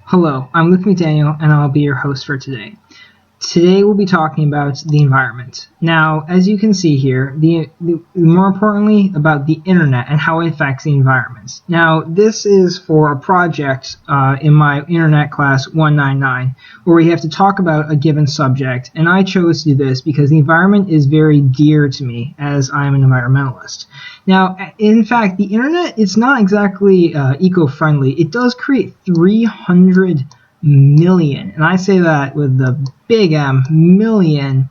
Hello, I'm Luke McDaniel, and I'll be your host for today. Today we'll be talking about the environment. Now, as you can see here, more importantly, about the internet and how it affects the environment. Now, this is for a project in my internet class 199, where we have to talk about a given subject, and I chose to do this because the environment is very dear to me, as I am an environmentalist. Now, in fact, the internet is not exactly eco-friendly. It does create 300 million, and I say that with the big M, million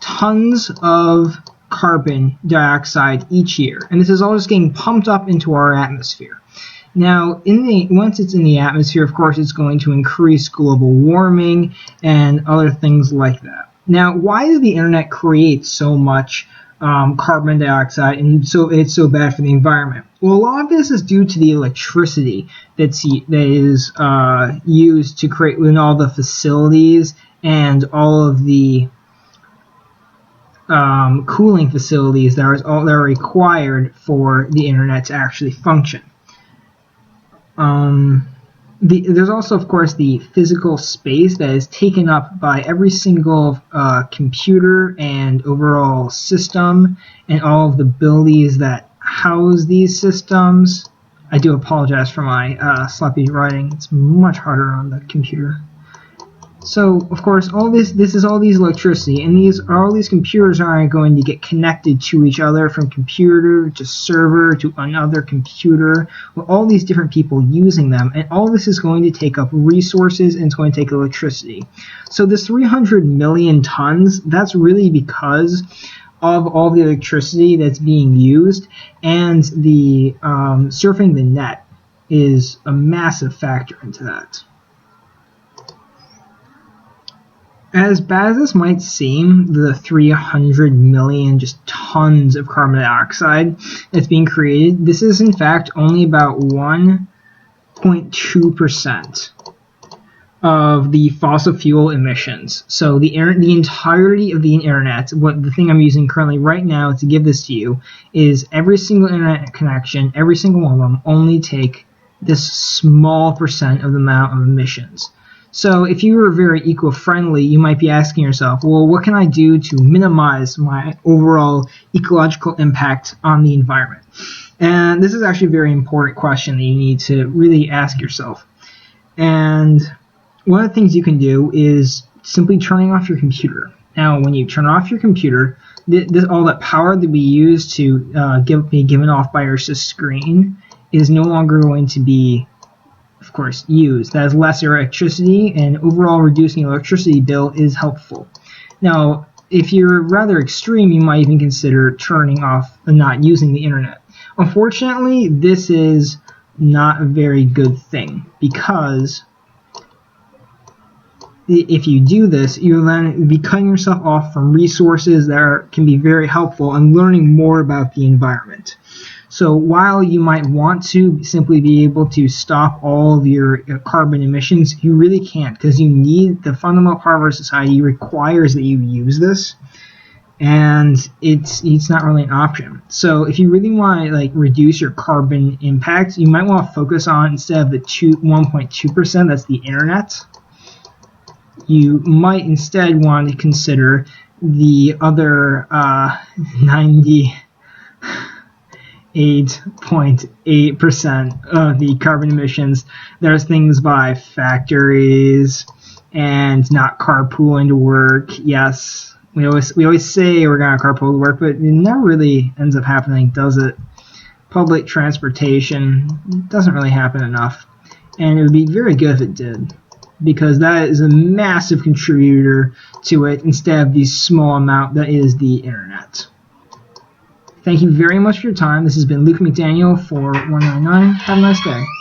tons of carbon dioxide each year, and this is all just getting pumped up into our atmosphere. Now, once it's in the atmosphere, of course, it's going to increase global warming and other things like that. Now, why does the internet create so much carbon dioxide, and so it's so bad for the environment? Well, a lot of this is due to the electricity that is used to create in all the facilities and all of the cooling facilities that are required for the internet to actually function. There's also, of course, the physical space that is taken up by every single computer and overall system, and all of the buildings that house these systems. I do apologize for my sloppy writing. It's much harder on the computer. So, of course, all this is all these electricity, and all these computers aren't going to get connected to each other from computer to server to another computer, with all these different people using them, and all this is going to take up resources, and it's going to take electricity. So this 300 million tons, that's really because of all the electricity that's being used, and the surfing the net is a massive factor into that. As bad as this might seem, the 300 million just tons of carbon dioxide that's being created, this is in fact only about 1.2% of the fossil fuel emissions. So the entirety of the internet, the thing I'm using currently right now to give this to you, is every single internet connection, every single one of them, only take this small percent of the amount of emissions. So if you were very eco-friendly, you might be asking yourself, well, what can I do to minimize my overall ecological impact on the environment? And this is actually a very important question that you need to really ask yourself. And one of the things you can do is simply turning off your computer. Now, when you turn off your computer, all that power that we use to be given off by our screen is no longer going to be, of course, used. That is less electricity, and overall reducing the electricity bill is helpful. Now, if you're rather extreme, you might even consider turning off and not using the internet. Unfortunately, this is not a very good thing, because if you do this, you'll then be cutting yourself off from resources that can be very helpful and learning more about the environment. So while you might want to simply be able to stop all of your carbon emissions, you really can't, because you need, the fundamental part of our society requires that you use this, and it's not really an option. So if you really want to reduce your carbon impact, you might want to focus on, instead of the 1.2%, that's the internet, you might instead want to consider the other 98.8% of the carbon emissions. There's things by factories and not carpooling to work. Yes, we always say we're going to carpool to work, but it never really ends up happening, does it? Public transportation doesn't really happen enough, and it would be very good if it did, because that is a massive contributor to it instead of the small amount that is the internet. Thank you very much for your time. This has been Luke McDaniel for 199. Have a nice day.